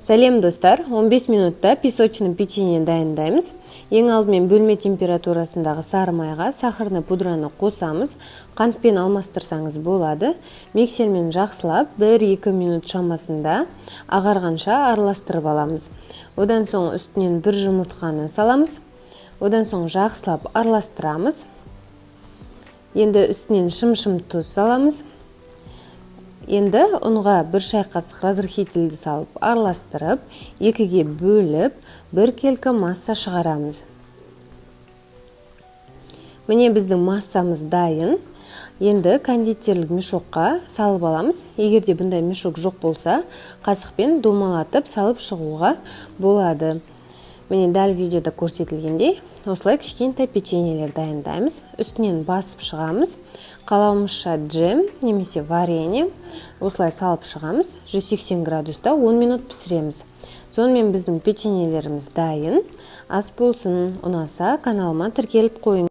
Сәлем достар, 15 минутта песочный печенье дайындаймыз. Ең алдымен бөлме температурасындағы сары майға сахарный пудраны қосамыз. Қантпен алмастырсаңыз болады. Миксермен жақсылап 1-2 минут шамасында ағарғанша араластырып аламыз. Одан соң үстінен бір жұмыртқаны саламыз. Одан соң жақсылап араластырамыз. Енді үстінен шым-шым тұз саламыз. Енді ұнға бір шай қасық разрыхительді салып араластырып, екіге бөліп, бір келкі масса шығарамыз. Міне біздің массамыз дайын. Енді кондитерлік мешокқа салып аламыз. Егерде бұндай мешок жоқ болса, қасықпен домалатып салып шығуға болады. Міне дәл видеода көрсетілгендей, осылай кішкентай печеньелер дайындаймыз. Үстінен басып шығамыз. Қалауымызша джем немесе варенье осылай салып шығамыз. 180 градуста 10 минут пісіреміз. Сонымен біздің печеньелеріміз дайын. Ас болсын, ұнаса каналыма тіркеліп қойыңыз.